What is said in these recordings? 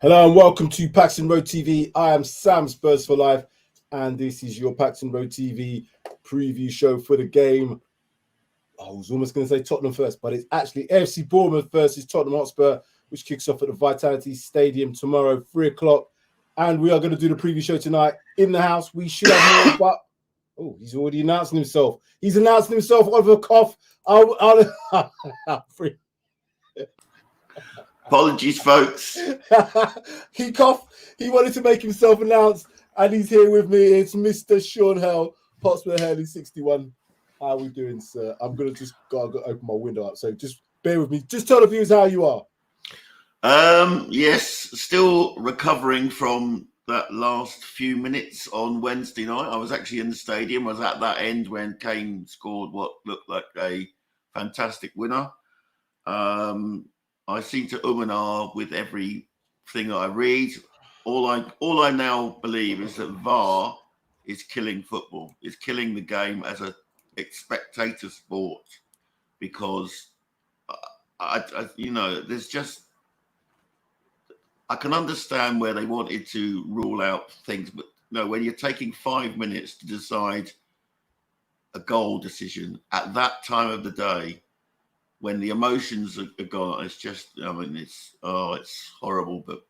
Hello and welcome to PAXTON ROAD TV. I am Sam, Spurs for Life, and this is your PAXTON ROAD TV preview show for the game. I was almost going to say Tottenham first, but it's actually AFC Bournemouth versus Tottenham Hotspur, which kicks off at the Vitality Stadium tomorrow, 3 o'clock. And we are going to do the preview show tonight in the house. We should have more, but he's already announcing himself. He's announcing himself over a cough. Apologies, folks. He coughed. He wanted to make himself announced, and he's here with me. It's Mr. Sean Hell, Hotspur Hurley 61. How are we doing, sir? I'm gonna just go open my window up, so just bear with me. Just tell the viewers how you are. Yes, still recovering from that last few minutes on Wednesday night. I was actually in the stadium. I was at that end when Kane scored what looked like a fantastic winner. I seem to and ah with everything I read. All I now believe is that VAR is killing football. It's killing the game as a spectator sport, because there's just, I can understand where they wanted to rule out things, but when you're taking 5 minutes to decide a goal decision at that time of the day, when the emotions are gone, it's just, it's horrible. But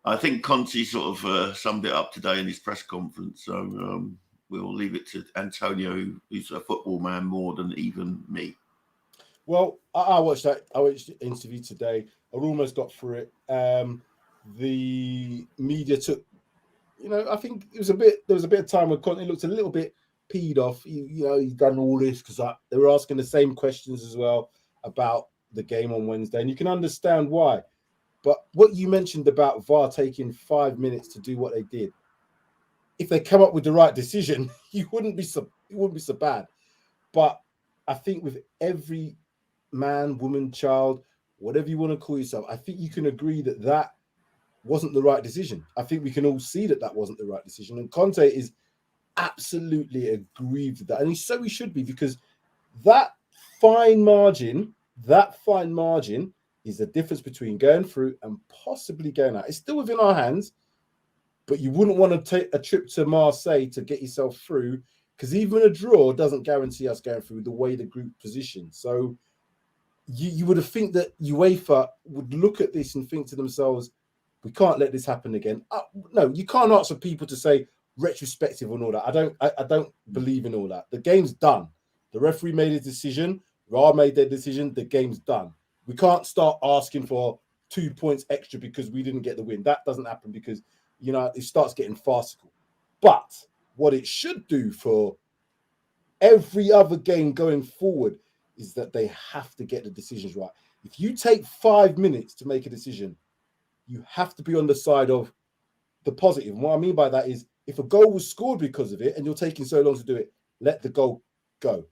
I think Conte sort of summed it up today in his press conference. So we'll leave it to Antonio, who's a football man more than even me. Well, I watched that. I watched the interview today. I almost got through it. The media took, I think there was a bit of time when Conte looked a little bit peed off. He's done all this because they were asking the same questions as well about the game on Wednesday, and you can understand why. But what you mentioned about VAR taking 5 minutes to do what they did, if they come up with the right decision, it wouldn't be so bad. But I think with every man, woman, child, whatever you want to call yourself, I think you can agree that wasn't the right decision. I think we can all see that wasn't the right decision, and Conte is absolutely aggrieved with that, and so he should be, because that fine margin is the difference between going through and possibly going out. It's still within our hands, but you wouldn't want to take a trip to Marseille to get yourself through, because even a draw doesn't guarantee us going through the way the group positions. So you would have think that UEFA would look at this and think to themselves, we can't let this happen again. No, you can't ask for people to say retrospective and all that. I don't believe in all that. The game's done. The referee made his decision. VAR made their decision. The game's done. We can't start asking for 2 points extra because we didn't get the win. That doesn't happen, because it starts getting farcical. But what it should do for every other game going forward is that they have to get the decisions right. If you take 5 minutes to make a decision, you have to be on the side of the positive. And what I mean by that is, if a goal was scored because of it and you're taking so long to do it, let the goal go.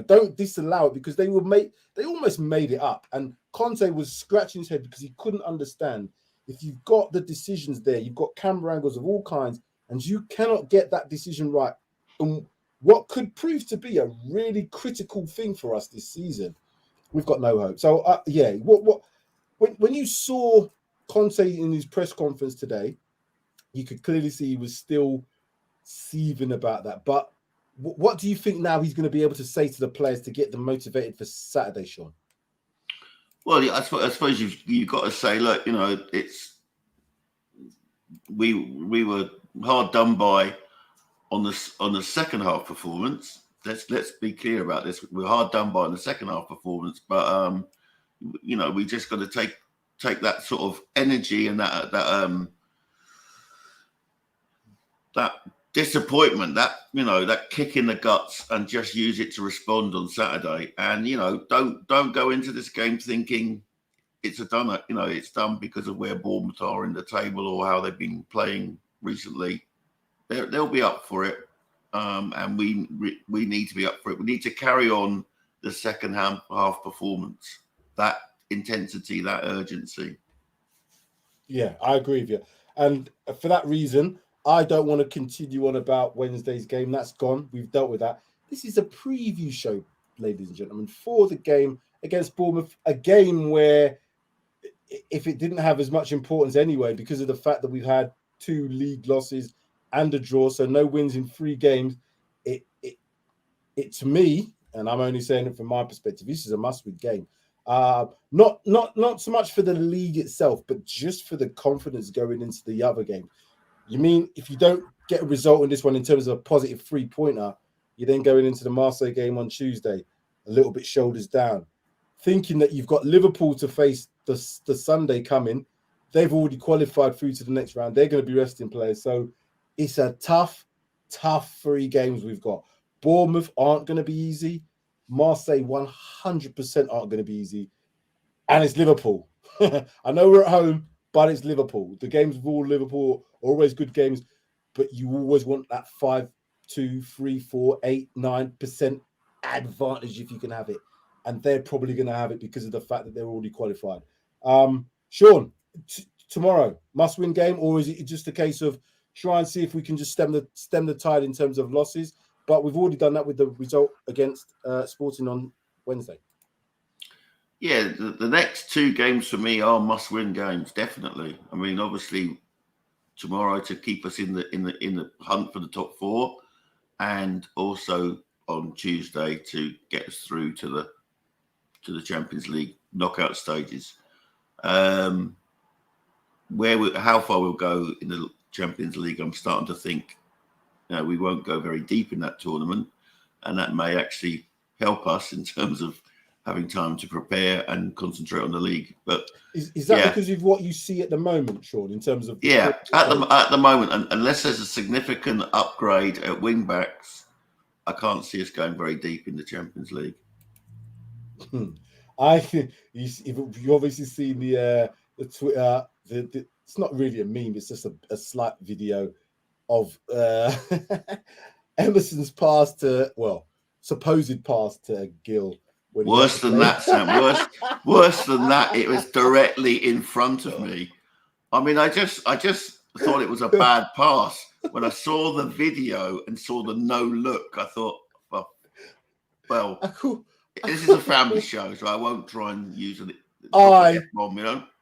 Don't disallow it, because they almost made it up. And Conte was scratching his head because he couldn't understand, if you've got the decisions there, you've got camera angles of all kinds, and you cannot get that decision right. And what could prove to be a really critical thing for us this season, we've got no hope. So when you saw Conte in his press conference today, you could clearly see he was still seething about that. But what do you think now he's going to be able to say to the players to get them motivated for Saturday, Sean? Well, I suppose you've got to say, look, it's we were hard done by on the second half performance. Let's be clear about this. We're hard done by on the second half performance, but we just got to take that sort of energy and that disappointment, that kick in the guts, and just use it to respond on Saturday. And don't go into this game thinking it's done. It's done because of where Bournemouth are in the table or how they've been playing recently. They'll be up for it, and we need to be up for it. We need to carry on the second half performance, that intensity, that urgency. Yeah, I agree with you, and for that reason, I don't want to continue on about Wednesday's game. That's gone. We've dealt with that. This is a preview show, ladies and gentlemen, for the game against Bournemouth, a game where if it didn't have as much importance anyway, because of the fact that we've had 2 league losses and a draw, so no wins in 3 games, it to me, and I'm only saying it from my perspective, this is a must-win game. Not so much for the league itself, but just for the confidence going into the other game. You mean if you don't get a result in this one in terms of a positive 3-pointer, you're then going into the Marseille game on Tuesday a little bit shoulders down, thinking that you've got Liverpool to face the Sunday coming. They've already qualified through to the next round. They're going to be resting players. So it's a tough 3 games we've got. Bournemouth aren't going to be easy. Marseille 100% aren't going to be easy. And it's Liverpool. I know we're at home, but it's Liverpool. The games of all Liverpool are always good games, but you always want that 5, 2, 3, 4, 8, 9% advantage if you can have it. And they're probably going to have it because of the fact that they're already qualified. Sean, tomorrow, must-win game, or is it just a case of try and see if we can just stem the tide in terms of losses? But we've already done that with the result against Sporting on Wednesday. Yeah, the next 2 games for me are must-win games, definitely. I mean, obviously, tomorrow to keep us in the hunt for the top 4, and also on Tuesday to get us through to the Champions League knockout stages. How far we'll go in the Champions League, I'm starting to think we won't go very deep in that tournament, and that may actually help us in terms of having time to prepare and concentrate on the league. But is that because of what you see at the moment, Sean, in terms of at the moment, unless there's a significant upgrade at wing backs, I can't see us going very deep in the Champions League. I think you obviously seen the Twitter. It's not really a meme; it's just a slight video of Emerson's pass to supposed pass to Gill. Worse than that, Sam. Worse than that. It was directly in front of me. I mean, I just thought it was a bad pass. When I saw the video and saw the no look, I thought, well, this is a family show, so I won't try and use it. I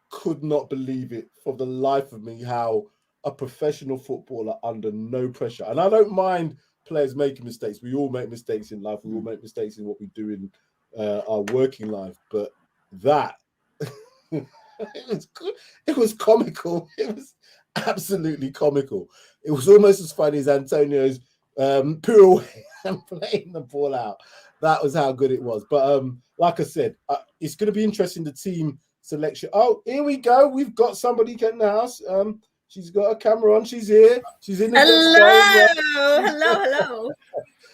could not believe it for the life of me how a professional footballer under no pressure, and I don't mind players making mistakes. We all make mistakes in life. We all make mistakes in what we do in our working life. But that it was comical. It was absolutely comical. It was almost as funny as Antonio's pirouette and playing the ball out. That was how good it was. But like I said, it's going to be interesting, the team selection. Oh, here we go. We've got somebody in the house. She's got a camera on. She's here. She's in the Hello.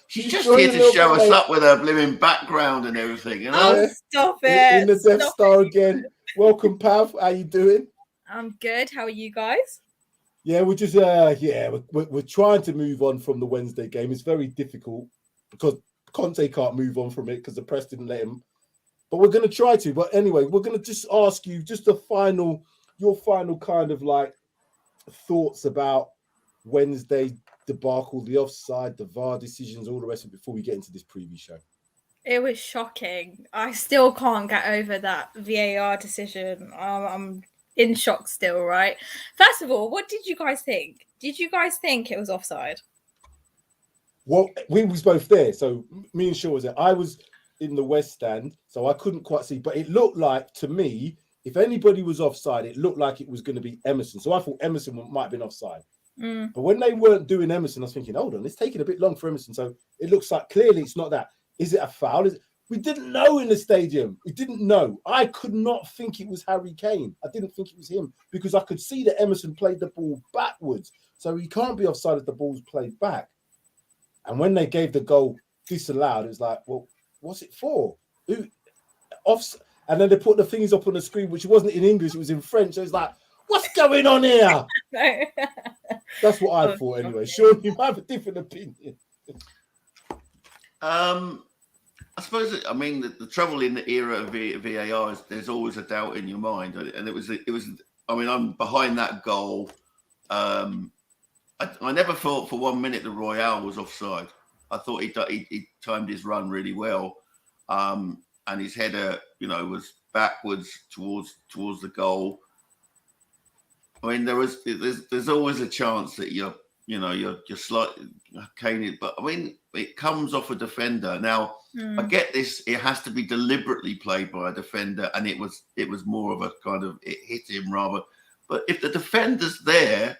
She's just here to show us up with her blooming background and everything, you know? Oh, stop it. In the Death Star again. Welcome, Pav. How you doing? I'm good. How are you guys? Yeah, we're just we're trying to move on from the Wednesday game. It's very difficult because Conte can't move on from it because the press didn't let him. But we're going to try to. But anyway, we're going to just ask you just your final kind of like thoughts about Wednesday debacle, the offside, the VAR decisions, all the rest of it before we get into this preview show. It was shocking. I still can't get over that VAR decision. I'm in shock still, right? First of all, what did you guys think? Did you guys think it was offside? Well, we was both there. So me and Shaw was there. I was in the West Stand, so I couldn't quite see. But it looked like, to me, if anybody was offside, it looked like it was going to be Emerson. So I thought Emerson might have been offside. But when they weren't doing Emerson, I was thinking, hold on, it's taking a bit long for Emerson. So it looks like clearly it's not that. Is it a foul? We didn't know in the stadium. We didn't know. I could not think it was Harry Kane. I didn't think it was him because I could see that Emerson played the ball backwards. So he can't be offside if the ball's played back. And when they gave the goal disallowed, it was like, well, what's it for? And then they put the things up on the screen, which wasn't in English, it was in French. So it's like, what's going on here? That's what I thought anyway. Sure, you might have a different opinion. I suppose, I mean, the trouble in the era of VAR is there's always a doubt in your mind. And it was, I mean, I'm behind that goal. I never thought for 1 minute that Royale was offside. I thought he timed his run really well. and his header, was backwards towards the goal. I mean, there's always a chance that you're slightly caning, but I mean, it comes off a defender. Now, I get this; it has to be deliberately played by a defender, and it was more of a kind of, it hit him rather. But if the defender's there,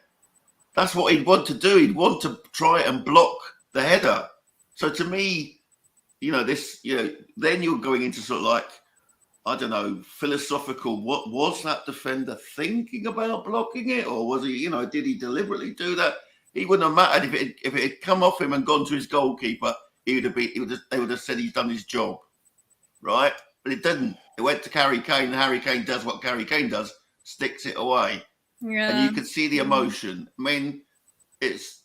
that's what he'd want to do. He'd want to try and block the header. So to me, then you're going into sort of like, I don't know, philosophical. What was that defender thinking about blocking it, or was he, did he deliberately do that? He wouldn't have mattered if it had come off him and gone to his goalkeeper. They would have said he's done his job, right? But it didn't. It went to Harry Kane, and Harry Kane does what Harry Kane does, sticks it away. Yeah. And you could see the emotion. I mean, it's.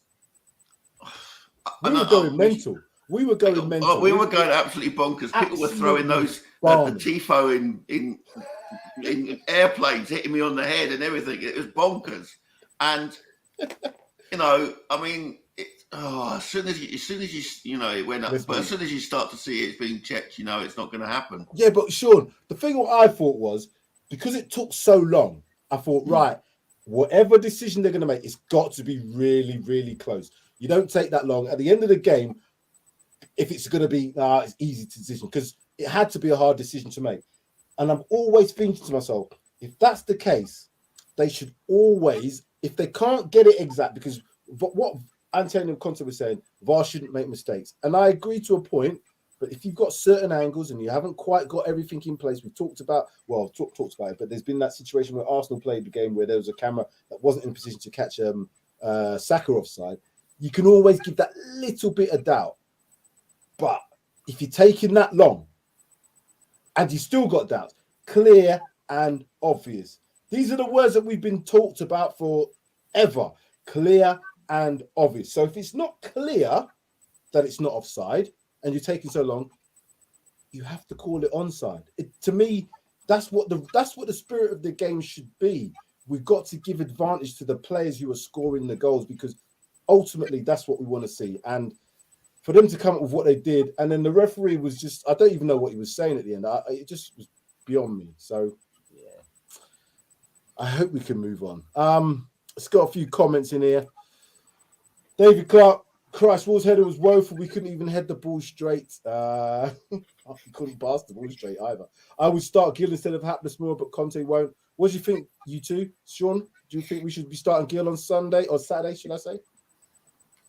We were going mental. We were going mental. We were going absolutely bonkers. People were throwing those the tifo in airplanes, hitting me on the head and everything. It was bonkers. And I mean, as soon as you it went up. But as soon as you start to see it's being checked, it's not going to happen. Yeah, but Sean, the thing what I thought was, because it took so long, I thought, right, whatever decision they're going to make, it's got to be really, really close. You don't take that long. At the end of the game, if it's going to be, it's easy to decision, because it had to be a hard decision to make. And I'm always thinking to myself, if that's the case, they should always, if they can't get it exact, because what Antonio Conte was saying, VAR shouldn't make mistakes. And I agree to a point, but if you've got certain angles and you haven't quite got everything in place, we've talked about it, but there's been that situation where Arsenal played the game where there was a camera that wasn't in position to catch Saka offside. You can always give that little bit of doubt. But if you're taking that long and you still got doubts, clear and obvious. These are the words that we've been talked about forever. Clear and obvious. So if it's not clear that it's not offside and you're taking so long, you have to call it onside. To me, that's what the spirit of the game should be. We've got to give advantage to the players who are scoring the goals, because ultimately that's what we want to see. And for them to come up with what they did, and then the referee was just, I don't even know what he was saying at the end. It just was beyond me. So, yeah, I hope we can move on. Let's got a few comments in here. David Clark, Christ, Wolves' header was woeful. We couldn't even head the ball straight. We couldn't pass the ball straight either. I would start Gill instead of Hapless more, but Conte won't. What do you think, you two? Sean, do you think we should be starting Gill on Sunday or Saturday, should I say?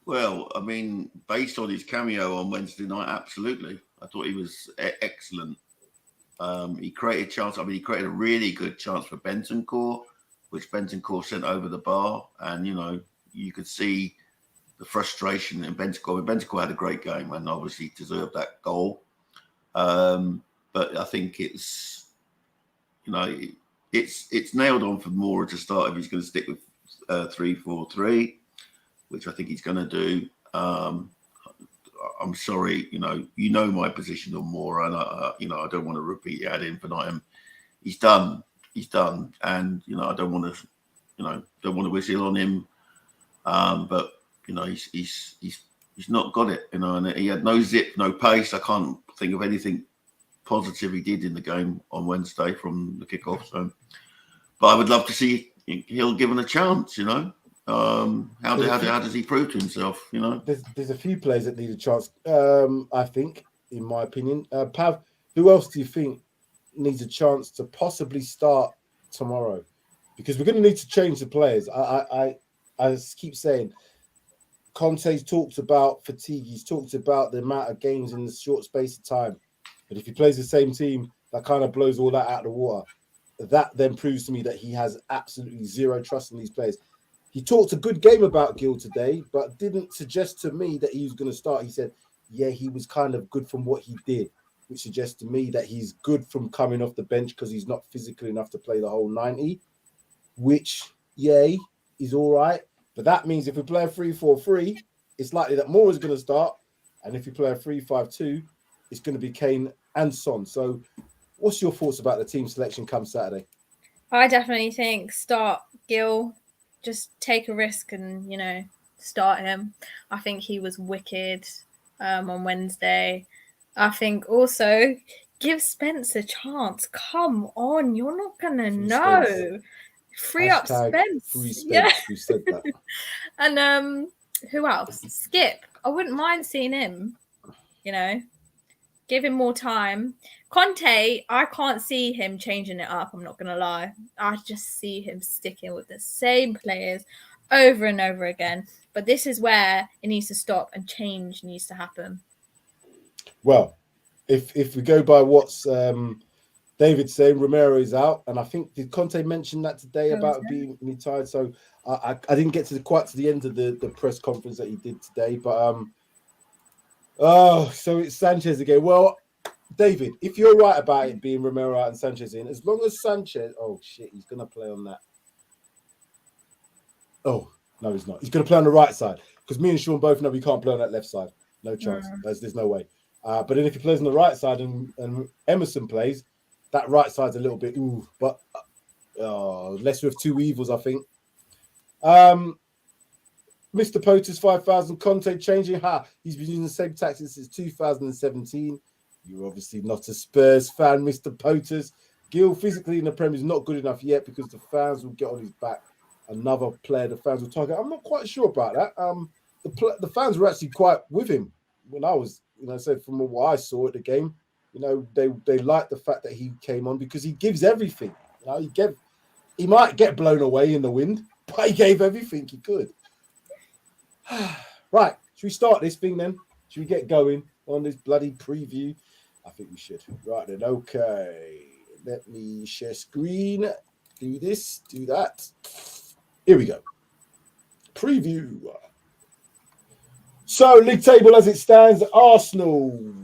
Well, I mean, based on his cameo on Wednesday night, absolutely. I thought he was excellent. He created a chance. I mean, he created a really good chance for Bentancur, which Bentancur sent over the bar. And, you could see the frustration in Bentancur. I mean, Bentancur had a great game and obviously deserved that goal. But I think it's nailed on for Moura to start if he's going to stick with 3-4-3. Which I think he's going to do. I'm sorry, my position on Moura, and I don't want to repeat ad infinitum. He's done, and I don't want to whistle on him. But he's not got it, and he had no zip, no pace. I can't think of anything positive he did in the game on Wednesday from the kickoff. So, but I would love to see Hill given a chance. How does he prove to himself? There's a few players that need a chance. I think, in my opinion, Pav, who else do you think needs a chance to possibly start tomorrow? Because we're going to need to change the players. I keep saying, Conte's talked about fatigue. He's talked about the amount of games in the short space of time. But if he plays the same team, that kind of blows all that out of the water. That then proves to me that he has absolutely zero trust in these players. He talked a good game about Gill today, but didn't suggest to me that he was going to start. He said, yeah, he was kind of good from what he did, which suggests to me that he's good from coming off the bench because he's not physical enough to play the whole 90, which, yay, is all right. But that means if we play a 3-4-3, it's likely that Moura's going to start. And if you play a 3-5-2, it's going to be Kane and Son. So what's your thoughts about the team selection come Saturday? I definitely think start Gill. Just take a risk and, start him. I think he was wicked on Wednesday. I think also Give Spence a chance. Come on, you're not gonna Free know. Spence. Free up Hashtag Spence. free Spence. Yeah. We said that. And who else? Skip. I wouldn't mind seeing him. You know, give him more time. Conte, I can't see him changing it up. I'm not gonna lie. I just see him sticking with the same players over and over again. But this is where it needs to stop and change needs to happen. Well, if we go by what's David saying, Romero is out, and I think did Conte mention that today about being tired? So I didn't get quite to the end of the press conference that he did today, but so it's Sanchez again. Well, David, if you're right about it being Romero out and Sanchez in, as long as Sanchez, oh shit, he's gonna play on that. Oh no, he's not. He's gonna play on the right side because me and Sean both know he can't play on that left side. No chance. There's no way. But then if he plays on the right side and Emerson plays, that right side's a little bit but lesser of two evils, I think. Mr. Poter's 5,000 Conte changing. He's been using the same tactics since 2017. You're obviously not a Spurs fan, Mr. Poter's. Gil physically in the Premier is not good enough yet because the fans will get on his back. Another player the fans will target. I'm not quite sure about that. The fans were actually quite with him when I was, said from what I saw at the game. They liked the fact that he came on because he gives everything. He might get blown away in the wind, but he gave everything he could. Right, should we start this thing then? Should we get going on this bloody preview? I think we should. Right then, okay. Let me share screen. Do this, do that. Here we go. Preview. So, league table as it stands, Arsenal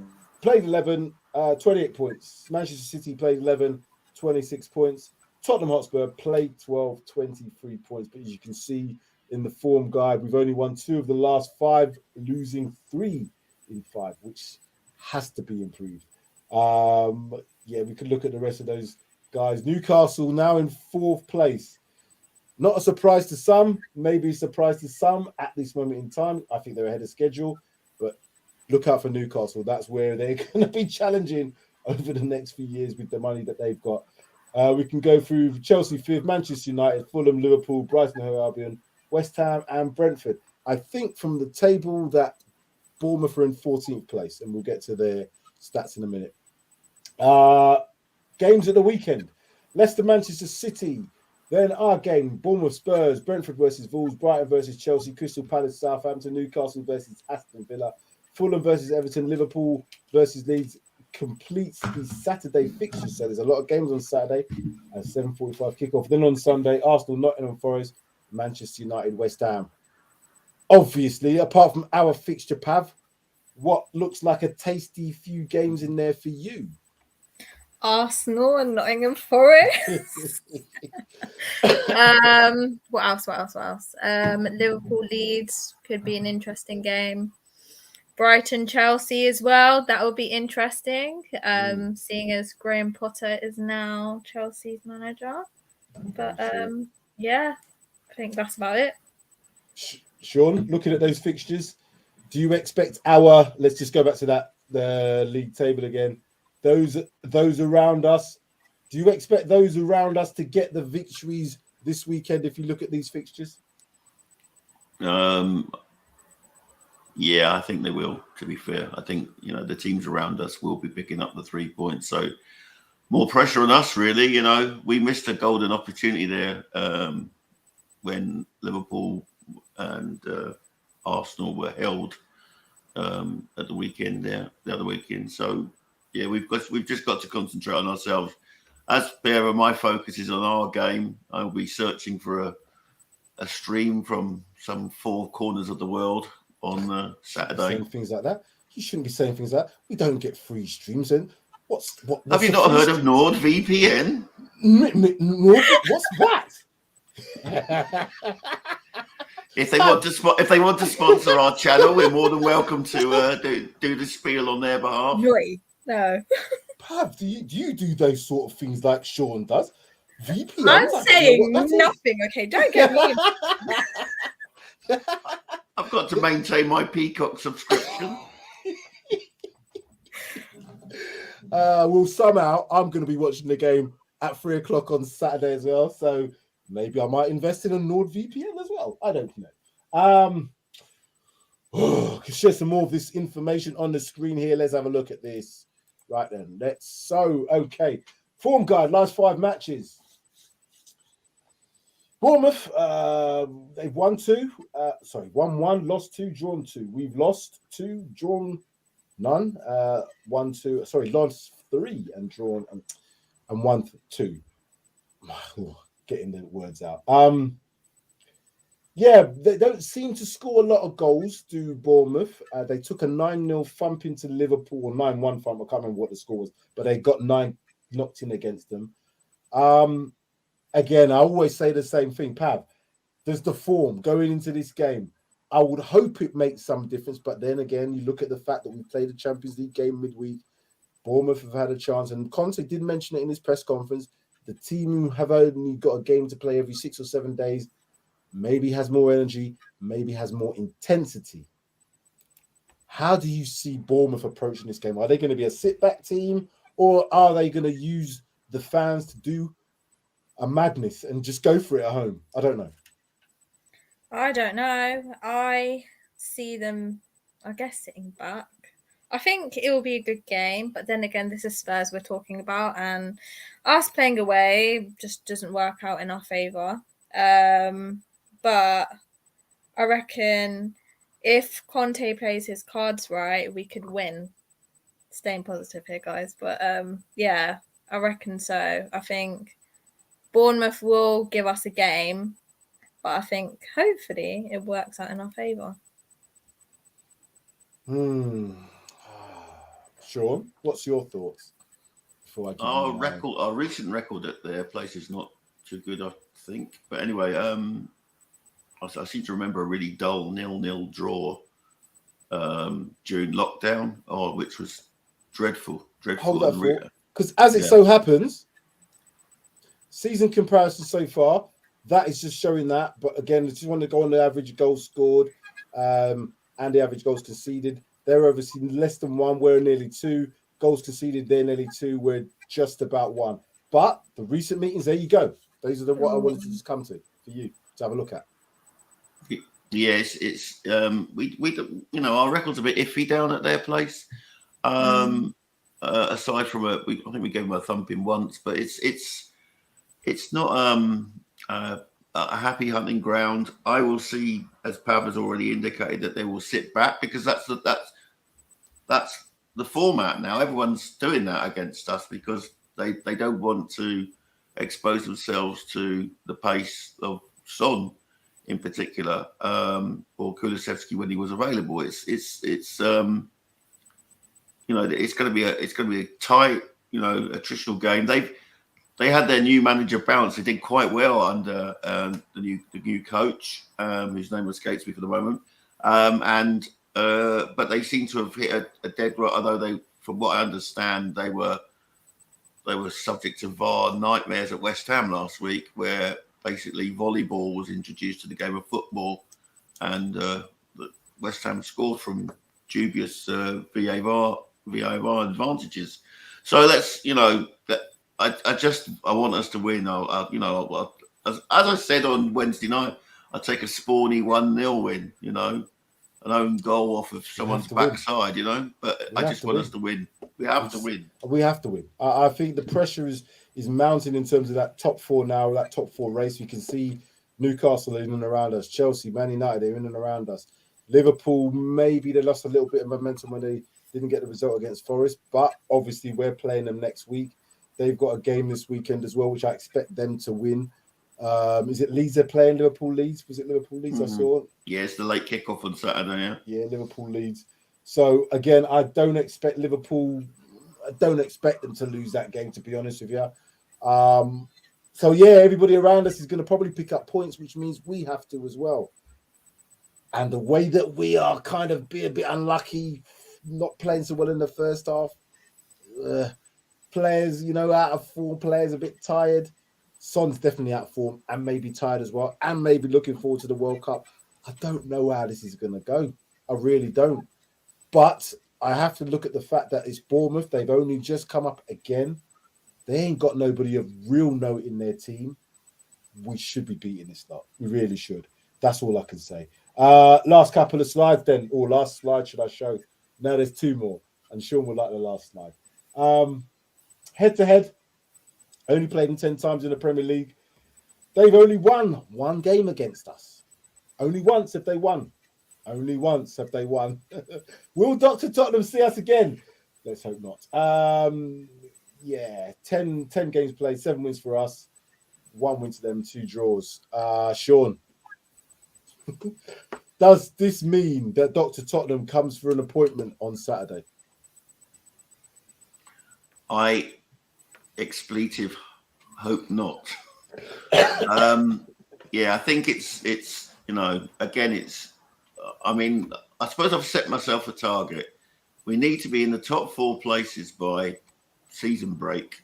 played 11, 28 points. Manchester City played 11, 26 points. Tottenham Hotspur played 12, 23 points. But as you can see in the form guide, we've only won 2 of the last 5, losing 3 in 5, which has to be improved. We could look at the rest of those guys. Newcastle now in 4th place. Not a surprise to some, maybe a surprise to some at this moment in time. I think they're ahead of schedule, but look out for Newcastle. That's where they're going to be challenging over the next few years with the money that they've got. We can go through Chelsea 5th, Manchester United, Fulham, Liverpool, Brighton and Hove Albion, West Ham and Brentford. I think from the table that Bournemouth are in 14th place, and we'll get to their stats in a minute. Games at the weekend. Leicester, Manchester City. Then our game, Bournemouth, Spurs, Brentford versus Wolves, Brighton versus Chelsea, Crystal Palace, Southampton, Newcastle versus Aston Villa, Fulham versus Everton, Liverpool versus Leeds completes the Saturday fixtures. So there's a lot of games on Saturday at 7:45 kickoff. Then on Sunday, Arsenal, Nottingham Forest, Manchester United, West Ham. Obviously, apart from our fixture, Pav, what looks like a tasty few games in there for you? Arsenal and Nottingham Forest. What else? Liverpool Leeds could be an interesting game. Brighton Chelsea as well. That would be interesting. Seeing as Graham Potter is now Chelsea's manager. But I think that's about it. Sean, looking at those fixtures, do you expect let's just go back to the league table again. Those around us, do you expect those around us to get the victories this weekend if you look at these fixtures? I think they will, to be fair. I think, the teams around us will be picking up the 3 points. So more pressure on us, really. We missed a golden opportunity there when Liverpool and Arsenal were held at the weekend there, the other weekend. So, we've just got to concentrate on ourselves. As per my focus is on our game, I'll be searching for a stream from some 4 corners of the world on Saturday. Saying things like that. You shouldn't be saying things like that. We don't get free streams. And what's have you not heard of NordVPN? Nord? What's that? If they want to sponsor our channel, we're more than welcome to do the spiel on their behalf. No. Pav, do you do those sort of things like Sean does? VPN? I'm saying nothing. Okay, don't get me. I've got to maintain my Peacock subscription. Well, somehow I'm going to be watching the game at 3 o'clock on Saturday as well. So maybe I might invest in a NordVPN as well. I don't know. Can share some more of this information on the screen here. Let's have a look at this. Right then. Okay. Form guide, last 5 matches. Bournemouth, they've won 1, lost 2, drawn 2. We've lost 2, drawn none. Lost 3 and drawn and won 2. Getting the words out. They don't seem to score a lot of goals, do Bournemouth. They took a 9-0 thump into Liverpool, or 9-1 thump. I can't remember what the score was, but they got 9 knocked in against them. Again, I always say the same thing, Pav. There's the form going into this game. I would hope it makes some difference, but then again, you look at the fact that we played a Champions League game midweek. Bournemouth have had a chance, and Conte did mention it in his press conference. The team who have only got a game to play every 6 or 7 days maybe has more energy, maybe has more intensity. How do you see Bournemouth approaching this game? Are they going to be a sit-back team, or are they going to use the fans to do a madness and just go for it at home? I don't know. I see them, I guess, sitting back. I think it will be a good game, but then again, this is Spurs we're talking about, and us playing away just doesn't work out in our favour. But I reckon if Conte plays his cards right, we could win. Staying positive here, guys. But I reckon so. I think Bournemouth will give us a game, but I think hopefully it works out in our favour. Sean, what's your thoughts? Our recent record at their place is not too good, I think. But anyway, I seem to remember a really dull 0-0 draw during lockdown, which was dreadful. Hold that thought, because as it so happens, season comparison so far, that is just showing that. But again, I just want to go on the average goals scored and the average goals conceded. They're obviously less than 1. We're nearly 2. Goals conceded, they're nearly 2. We're just about 1. But the recent meetings, there you go. Those are what I wanted to just come to for you to have a look at. Yes, it's we our record's a bit iffy down at their place. Aside from I think we gave them a thumping once, but it's not a happy hunting ground. I will see, as Pav has already indicated, that they will sit back, because that's the format now. Everyone's doing that against us because they don't want to expose themselves to the pace of Son in particular, or Kulusevski when he was available. It's going to be a tight, attritional game. They had their new manager bounce. They did quite well under the new coach, whose name escapes me for the moment. But they seem to have hit a dead rut. Although from what I understand, they were subject to VAR nightmares at West Ham last week, where basically volleyball was introduced to the game of football, and West Ham scored from dubious VAR advantages. So that's I want us to win. As I said on Wednesday night, I'd take a spawny 1-0 win. An own goal off of someone's backside. But I just want us to win. We have to win. We have to win. I think the pressure is mounting in terms of that top 4 now, that top 4 race. We can see Newcastle in and around us, Chelsea, Man United, they're in and around us. Liverpool, maybe they lost a little bit of momentum when they didn't get the result against Forest, but obviously we're playing them next week. They've got a game this weekend as well, which I expect them to win. Is it Leeds they're playing? Liverpool Leeds? Was it Liverpool Leeds I saw? Yeah, it's the late kickoff on Saturday, Yeah, Liverpool Leeds. So again, I don't expect Liverpool. I don't expect them to lose that game, to be honest with you. So yeah, everybody around us is going to probably pick up points, which means we have to as well. And the way that we are kind of be a bit unlucky, not playing so well in the first half, players, out of form, players a bit tired. Son's definitely out of form and maybe tired as well, and maybe looking forward to the World Cup. I don't know how this is going to go. I really don't. But I have to look at the fact that it's Bournemouth. They've only just come up again. They ain't got nobody of real note in their team. We should be beating this lot. We really should. That's all I can say. Last couple of slides then, or last slide should I show? No, there's two more, and Sean will like the last slide. Head-to-head, only played them 10 times in the Premier League. They've only won one game against us. Only once have they won. Only once have they won. Will Dr. Tottenham see us again? Let's hope not. 10 games played, 7 wins for us, 1 win to them, 2 draws. Sean, does this mean that Dr. Tottenham comes for an appointment on Saturday? I hope not. I think it's again, I suppose I've set myself a target. We need to be in the top 4 places by season break,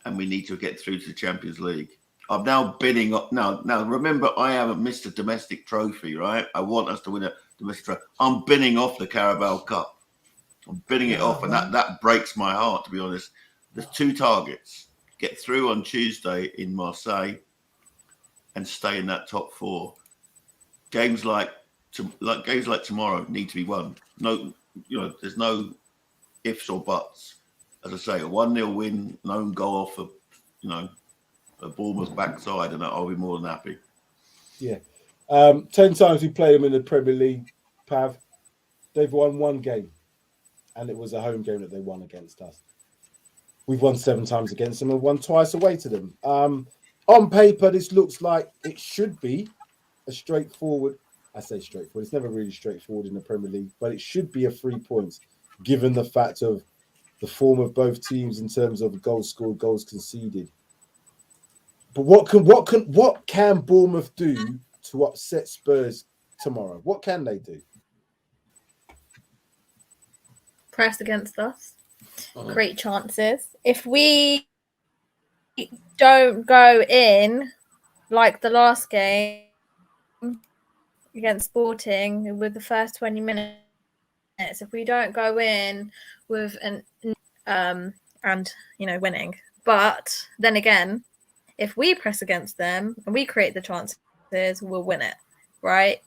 and we need to get through to the Champions League. I'm now bidding up. Now, remember, I haven't missed a domestic trophy, right? I want us to win a domestic trophy. I'm bidding off the Carabao Cup. I'm bidding it off, and that breaks my heart, to be honest. There's 2 targets: get through on Tuesday in Marseille, and stay in that top 4. Games like tomorrow need to be won. No, there's no ifs or buts. As I say, a 1-0 win, an own goal off a Bournemouth backside, and I'll be more than happy. Yeah. 10 times we played them in the Premier League, Pav. They've won 1 game, and it was a home game that they won against us. We've won 7 times against them and won twice away to them. On paper, this looks like it should be a straightforward. I say straightforward. It's never really straightforward in the Premier League, but it should be a 3 points, given the fact of the form of both teams in terms of goals scored, goals conceded. But what can Bournemouth do to upset Spurs tomorrow? What can they do? Press against us. Great chances. If we don't go in like the last game against Sporting with the first 20 minutes, if we don't go in with winning, but then again, if we press against them and we create the chances, we'll win it, right?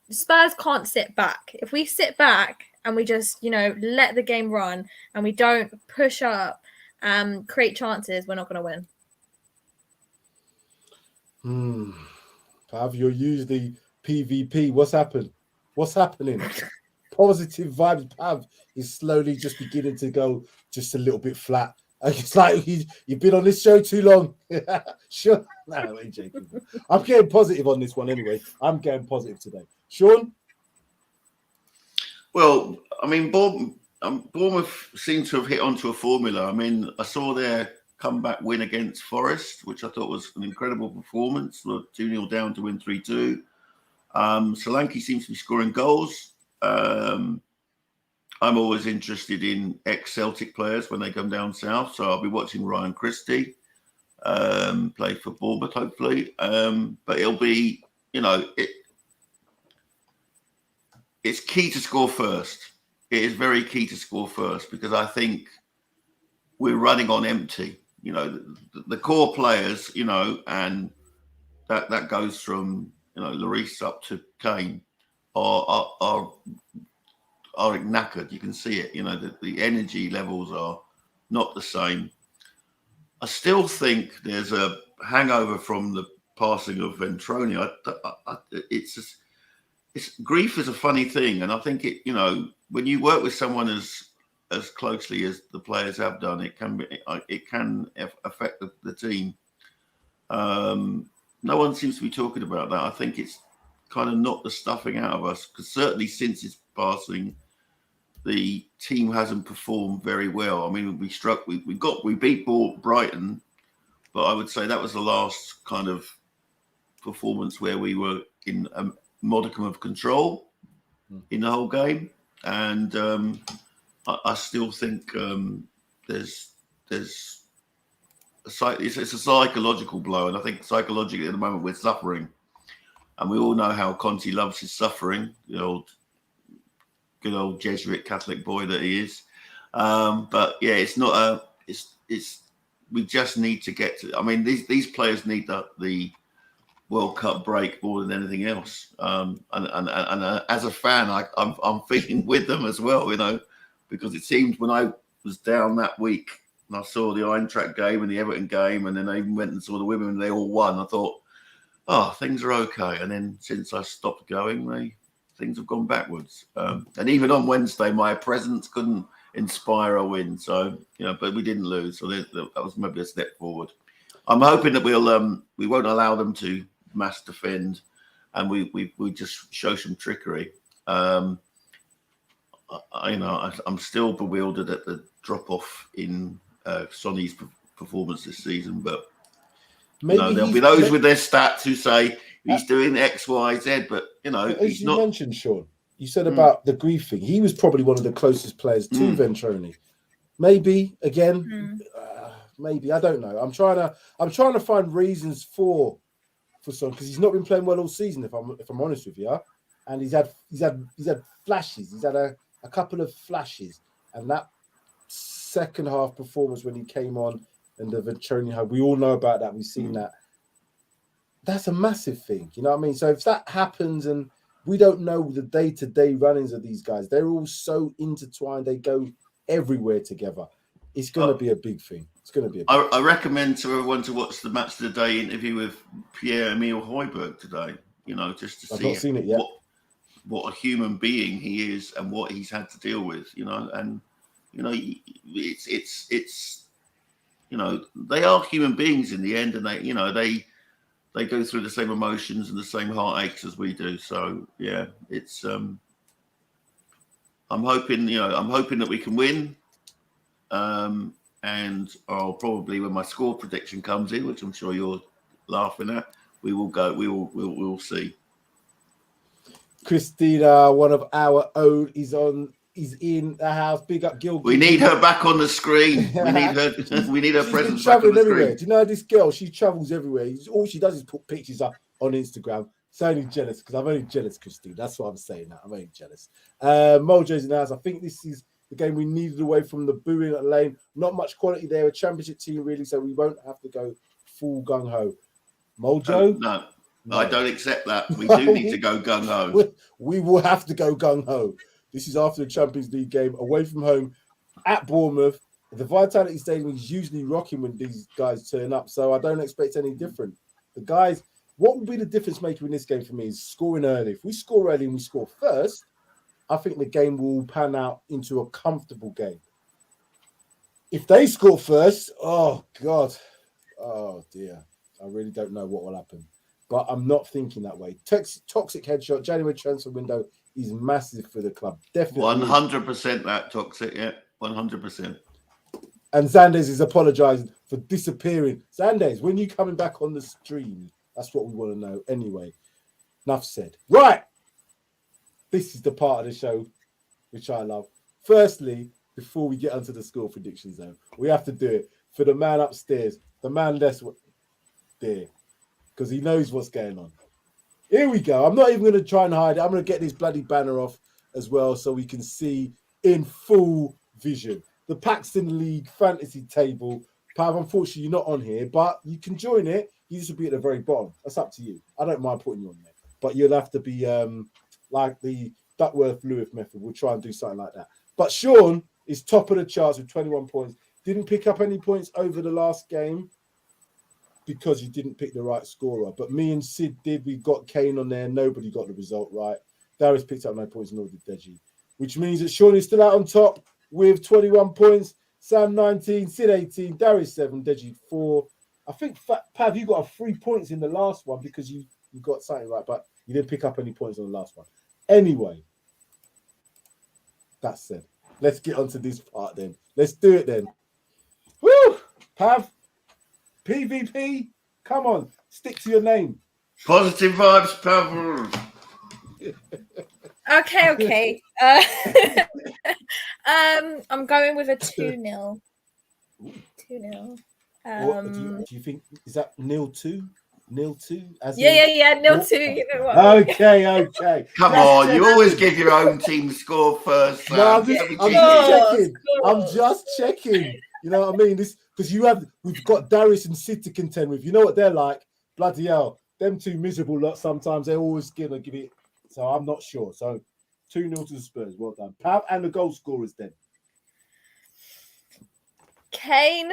Spurs can't sit back. If we sit back and we just, let the game run and we don't push up and create chances, we're not going to win. Pav, you're usually PvP. What's happened? What's happening? Positive vibes. Pav is slowly just beginning to go just a little bit flat. It's like you've been on this show too long. Sure. No, I ain't joking. I'm getting positive on this one anyway. I'm getting positive today. Sean? Well, Bournemouth seem to have hit onto a formula. I saw their comeback win against Forest, which I thought was an incredible performance. 2-0 down to win 3-2. Solanke seems to be scoring goals. I'm always interested in ex-Celtic players when they come down south, so I'll be watching Ryan Christie play for Bournemouth, hopefully. But it'll be, it's key to score first. It is very key to score first, because I think we're running on empty. The core players, and that goes from Lloris up to Kane are knackered. You can see it. The energy levels are not the same. I still think there's a hangover from the passing of Ventroni. Grief is a funny thing, and I think when you work with someone as closely as the players have done, it can affect the team. No one seems to be talking about that. I think it's kind of knocked the stuffing out of us, because certainly since his passing, the team hasn't performed very well. We beat Brighton, but I would say that was the last kind of performance where we were in a modicum of control in the whole game. And I still think it's a psychological blow, and I think psychologically at the moment we're suffering, and we all know how Conte loves his suffering, the old good old Jesuit Catholic boy that he is. But yeah, it's not a. It's. We just need to get to. I mean, these players need the World Cup break more than anything else. And as a fan, I'm feeling with them as well, you know, because it seemed when I was down that week and I saw the Eintracht game and the Everton game, and then I even went and saw the women and they all won, I thought, oh, things are okay. And then since I stopped going, things have gone backwards. And even on Wednesday, my presence couldn't inspire a win. So, you know, but we didn't lose. So that was maybe a step forward. I'm hoping that we won't allow them to mass defend, and we just show some trickery. I'm still bewildered at the drop off in Sonny's performance this season, but there'll be those with their stats who say he's doing X, Y, Z, but as you mentioned, Sean, you said about the grief thing. He was probably one of the closest players to Ventroni. Maybe again, maybe I don't know. I'm trying to find reasons for Son, because he's not been playing well all season. If I'm honest with you, and he's had flashes. He's had a couple of flashes, and that second half performance when he came on and the Ventroni, we all know about that. We've seen that. That's a massive thing, you know what I mean? So if that happens, and we don't know the day-to-day runnings of these guys, they're all so intertwined. They go everywhere together. It's going to be a big thing. It's going to be. I recommend to everyone to watch the Match of the Day interview with Pierre-Emile Højbjerg today. You know, just to see I've not seen it yet. What a human being he is and what he's had to deal with. You know, and it's they are human beings in the end, and they go through the same emotions and the same heartaches as we do. So yeah, it's. I'm hoping that we can win. And I'll probably, when my score prediction comes in, which I'm sure you're laughing at, we'll see. Christina, one of our own, is in the house. Big up, Gil. We need her back on the screen. We need her. We need her presence back on the everywhere. screen. Do you know this girl? She travels everywhere. All she does is put pictures up on Instagram. So only jealous because I'm only jealous, Christine. That's what I'm saying. Now I'm only jealous. Mojo's in the house. I think this is the game we needed away from the booing at lane. Not much quality there. A championship team, really, so we won't have to go full gung-ho. Mojo? No, I don't accept that. We do need to go gung-ho. We will have to go gung-ho. This is after the Champions League game, away from home, at Bournemouth. The Vitality Stadium is usually rocking when these guys turn up, so I don't expect any different. The guys, what will be the difference maker in this game for me is scoring early. If we score early and we score first, I think the game will pan out into a comfortable game. If they score first, oh, God. Oh, dear. I really don't know what will happen. But I'm not thinking that way. Toxic headshot, January transfer window is massive for the club. Definitely. 100% that toxic, yeah. 100%. And Zandes is apologising for disappearing. Zandes, when you coming back on the stream? That's what we want to know anyway. Enough said. Right. This is the part of the show which I love. Firstly, before we get onto the score prediction zone, we have to do it for the man upstairs, the man less there, because he knows what's going on. Here we go. I'm not even going to try and hide it. I'm going to get this bloody banner off as well so we can see in full vision the Paxton League fantasy table. Pav, unfortunately, you're not on here, but you can join it. You just will be at the very bottom. That's up to you. I don't mind putting you on there, but you'll have to be like the Duckworth-Lewis method. We'll try and do something like that. But Sean is top of the charts with 21 points. Didn't pick up any points over the last game because you didn't pick the right scorer. But me and Sid did. We got Kane on there. Nobody got the result right. Darius picked up no points, nor did Deji. Which means that Sean is still out on top with 21 points. Sam 19, Sid 18, Darius 7, Deji 4. I think, Pav, you got 3 points in the last one because you got something right, but you didn't pick up any points on the last one. Anyway, that's said. Let's get onto this part then. Let's do it then. Woo! Pav, PvP, come on, stick to your name. Positive vibes, Pav. Okay. I'm going with a 2-0. 2-0. What, do you think, is that 0-2? 0-2. Yeah. 0-2. You know what? Okay. Come on, you always give your own team score first. No, Sam. I'm just checking. You know what I mean? This because we've got Darius and Sid to contend with. You know what they're like? Bloody hell. Them two miserable lot sometimes they're always gonna give it. So I'm not sure. So 2-0 to the Spurs. Well done. Pav and the goal scorers then. Kane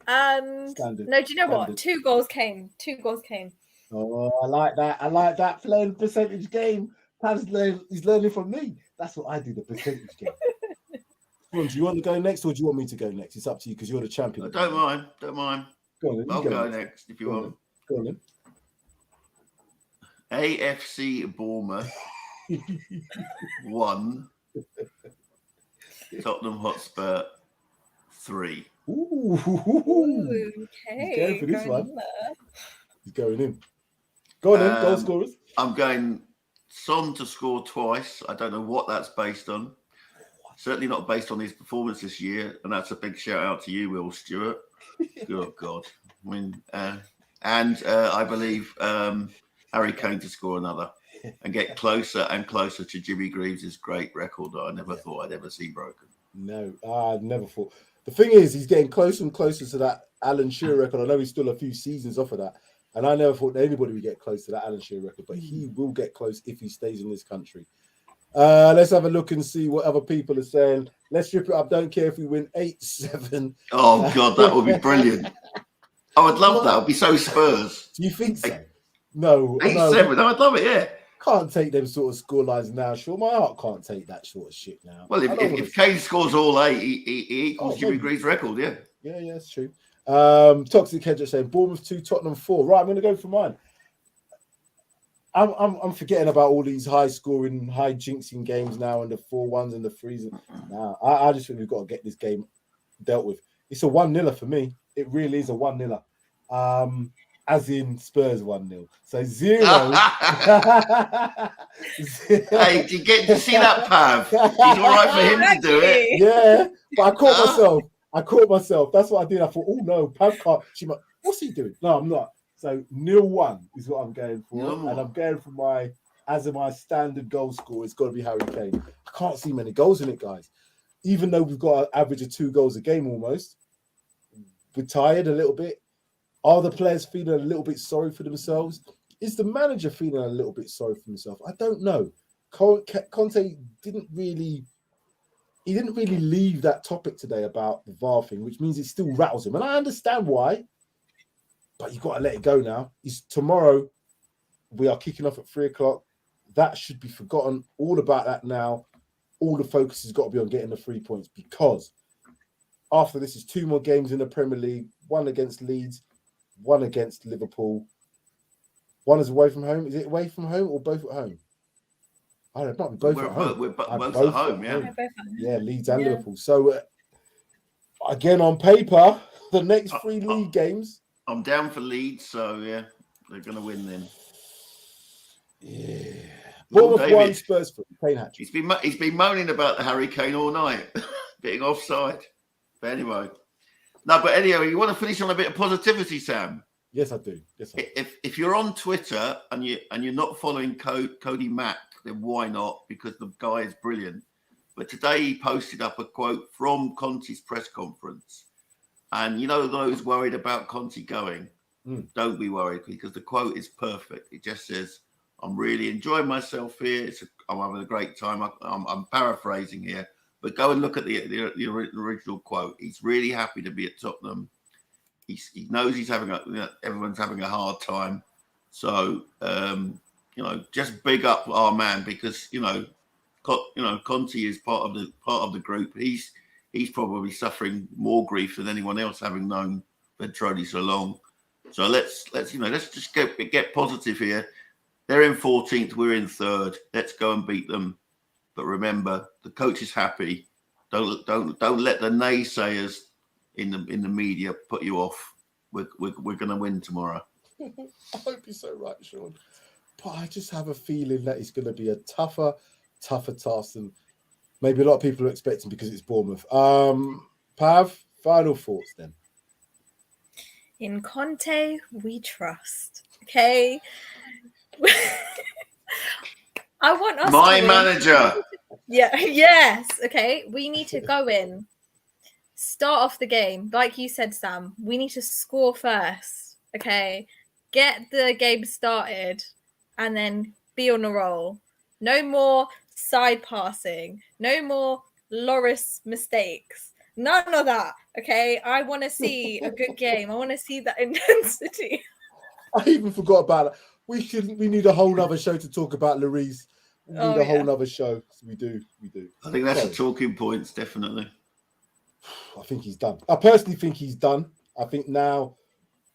and Standard. no, do you know what? Standard. 2 goals came. Oh, I like that. Playing percentage game. Pav's he's learning from me. That's what I do, the percentage game. Do you want to go next or do you want me to go next? It's up to you because you're the champion. Don't mind. Go on, then, I'll go next if you want. Go on, then. AFC Bournemouth 1, Tottenham Hotspur 3. Ooh, Okay. He's going for this one. He's going in. Go on, then, goal scorers. I'm going Son to score twice. I don't know what that's based on. Certainly not based on his performance this year, and that's a big shout out to you, Will Stewart. Good God. I mean, I believe Harry Kane to score another and get closer and closer to Jimmy Greaves' great record that I never thought I'd ever see broken. No, I never thought. The thing is, he's getting closer and closer to that Alan Shearer record. I know he's still a few seasons off of that, and I never thought anybody would get close to that Alan Shearer record, but he will get close if he stays in this country. Let's have a look and see what other people are saying. Let's strip it up. Don't care if we win 8-7. Oh, God, that would be brilliant. I would love that. It would be so Spurs. Do you think so? No. 8-7. No, I'd love it, yeah. Can't take them sort of scorelines now. Sure, my heart can't take that sort of shit now. Well, if Kane scores all 8, he equals Jimmy Greaves' record, yeah. Yeah, it's true. Toxic Hedger saying Bournemouth 2, Tottenham 4. Right, I'm going to go for mine. I'm forgetting about all these high scoring, high jinxing games now and the 4-1s and the 3s. Now I just think we've got to get this game dealt with. It's a 1-0 for me. It really is a 1-0. As in Spurs 1-0. So 0. Hey, do you get to see that, Pav? It's all right for him to do it. Yeah, but I caught myself. That's what I did. I thought, oh no, Pav can't. What's he doing? No, I'm not. So 0-1 is what I'm going for, and I'm going for my standard goal score. It's got to be Harry Kane. I can't see many goals in it, guys. Even though we've got an average of 2 goals a game almost, we're tired a little bit. Are the players feeling a little bit sorry for themselves? Is the manager feeling a little bit sorry for himself? I don't know. Conte didn't really leave that topic today about the VAR thing, which means it still rattles him, and I understand why. But you've got to let it go now. Tomorrow, we are kicking off at 3:00. That should be forgotten. All about that now. All the focus has got to be on getting the 3 points because after this is 2 more games in the Premier League. 1 against Leeds, 1 against Liverpool. 1 is away from home. Is it away from home or both at home? I don't know. It might be both at home. We're both at home, yeah. Yeah, Leeds and Liverpool. So, again, on paper, the next 3 league games... I'm down for Leeds, so yeah, they're going to win then. Yeah. Bournemouth 1, Spurs 3. Kane hat. He's been moaning about the Harry Kane all night, being offside. But anyway, you want to finish on a bit of positivity, Sam? Yes, I do. If you're on Twitter and you're not following Cody Mack, then why not? Because the guy is brilliant. But today he posted up a quote from Conte's press conference. And you know those worried about Conte going, don't be worried because the quote is perfect. It just says, I'm really enjoying myself here. I'm having a great time. I'm paraphrasing here. But go and look at the original quote. He's really happy to be at Tottenham. He knows everyone's having a hard time. So, just big up our man because, Conte is part of the group. He's probably suffering more grief than anyone else, having known Petroni so long. So let's just get positive here. They're in 14th, we're in 3rd. Let's go and beat them. But remember, the coach is happy. Don't let the naysayers in the media put you off. We're going to win tomorrow. I hope you're so right, Sean. But I just have a feeling that it's going to be a tougher task than maybe a lot of people are expecting because it's Bournemouth. Pav, final thoughts then. In Conte, we trust. Okay. I want us My to manager. Yeah, yes. Okay. We need to go in, start off the game. Like you said, Sam, we need to score first. Okay. Get the game started and then be on a roll. No more side passing. No more Loris mistakes. None of that. Okay. I want to see a good game. I want to see that intensity. I even forgot about it. We need a whole nother show to talk about Lloris. We need a whole nother show. We do. I think that's a talking points, definitely. I think he's done. I personally think he's done. I think now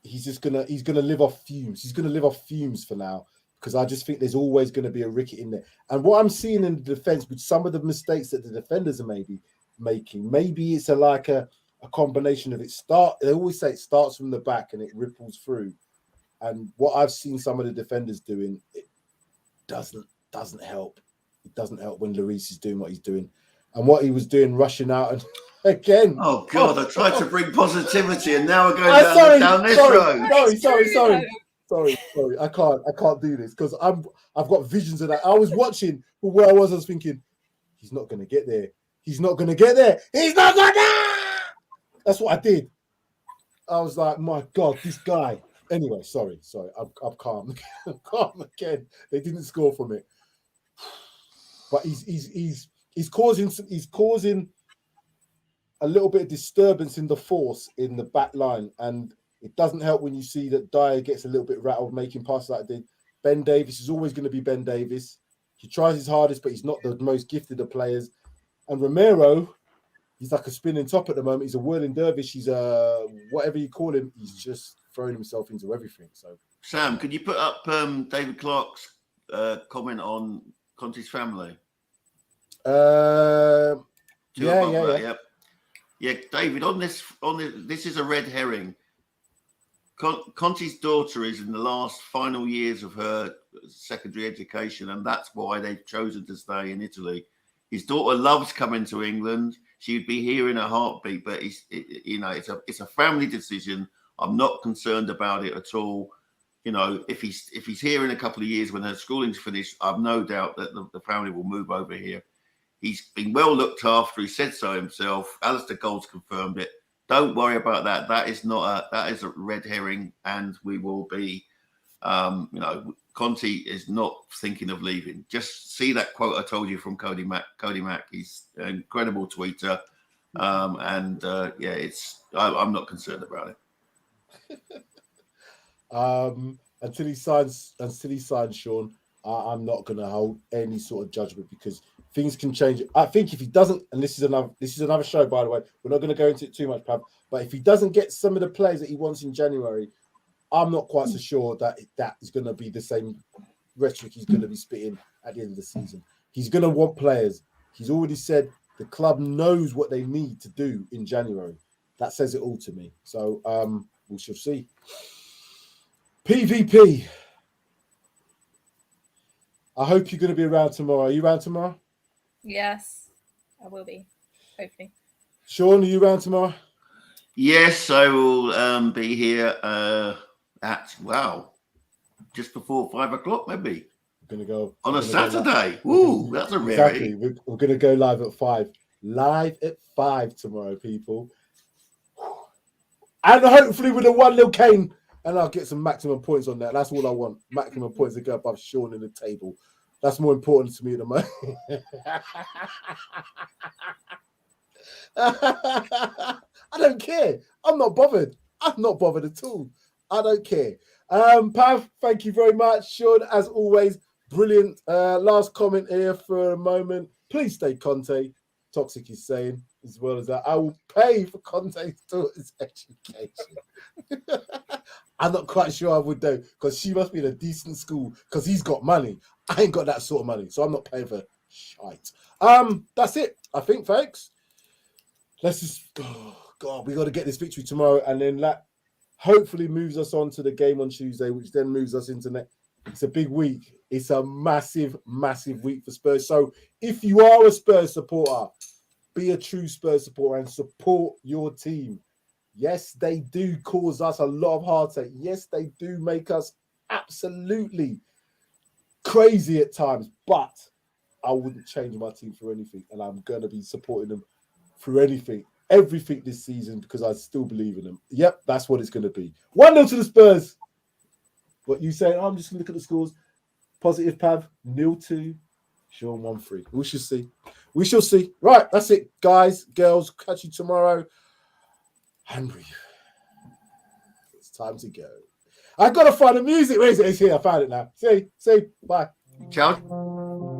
he's gonna live off fumes. He's gonna live off fumes for now, because I just think there's always going to be a Rickett in there. And what I'm seeing in the defense with some of the mistakes that the defenders are maybe making, maybe it's a combination of they always say it starts from the back and it ripples through. And what I've seen some of the defenders doing, it doesn't help. It doesn't help when Lloris is doing what he's doing. And what he was doing, rushing out and again. Oh God! I tried to bring positivity, and now we're going down this road. Sorry. I can't do this because I've got visions of that. I was watching, but where I was thinking, he's not going to get there. He's not going to get there. He's not going to. That's what I did. I was like, my God, this guy. Anyway, sorry. I'm calm. I'm calm again. They didn't score from it, but he's causing a little bit of disturbance in the force in the back line, and it doesn't help when you see that Dyer gets a little bit rattled making passes like I did. Ben Davies is always going to be Ben Davies. He tries his hardest, but he's not the most gifted of players. And Romero, he's like a spinning top at the moment. He's a whirling dervish. He's a whatever you call him. He's just throwing himself into everything. So, Sam, could you put up David Clark's comment on Conte's family? Yeah, David, on this, this is a red herring. Conte's daughter is in the last final years of her secondary education, and that's why they've chosen to stay in Italy. His daughter loves coming to England. She'd be here in a heartbeat, but it's a family decision. I'm not concerned about it at all. You know, if he's here in a couple of years when her schooling's finished, I've no doubt that the family will move over here. He's been well looked after. He said so himself. Alistair Gold's confirmed it. Don't worry about that. That is a red herring, and we will be. Conte is not thinking of leaving. Just see that quote I told you from Cody Mack. Cody Mack, he's an incredible tweeter, I'm not concerned about it. Until he signs, Sean, I'm not going to hold any sort of judgment because things can change. I think if he doesn't, and this is another show, by the way, we're not going to go into it too much, Pav, but if he doesn't get some of the players that he wants in January, I'm not quite so sure that is going to be the same rhetoric he's going to be spitting at the end of the season. He's going to want players. He's already said the club knows what they need to do in January. That says it all to me. So we shall see. PvP. I hope you're going to be around tomorrow. Are you around tomorrow? Yes, I will be. Hopefully. Sean, are you around tomorrow? Yes, I will be here at just before 5 o'clock, maybe. We're going to go on a Saturday. Ooh, that's a rare. Exactly. We're going to go live at 5. Live at 5 tomorrow, people. And hopefully with a 1-0 Kane, and I'll get some maximum points on that. That's all I want. Maximum points to go above Sean in the table. That's more important to me at the moment. I don't care. I'm not bothered. I'm not bothered at all. I don't care. Pav, thank you very much. Sean, as always, brilliant. Last comment here for a moment. Please stay Conte. Toxic is saying, as well as that, I will pay for Conte's daughter's education. I'm not quite sure I would do, because she must be in a decent school, because he's got money. I ain't got that sort of money, so I'm not paying for shite. That's it, I think, folks. Let's just, God, we got to get this victory tomorrow, and then that hopefully moves us on to the game on Tuesday, which then moves us into next. It's a big week. It's a massive, massive week for Spurs. So if you are a Spurs supporter, be a true Spurs supporter and support your team. Yes, they do cause us a lot of heartache. Yes, they do make us absolutely crazy at times, but I wouldn't change my team for anything, and I'm going to be supporting them through everything this season, because I still believe in them. Yep, that's what it's going to be. 1-0 to the Spurs. What you say? I'm just going to look at the scores. Positive, Pav. 0-2. Sean 1-3. We shall see. We shall see. Right, that's it, guys, girls. Catch you tomorrow. Hungry. It's time to go. I got to find the music. Where is it? It's here. I found it now. See? Bye. Ciao.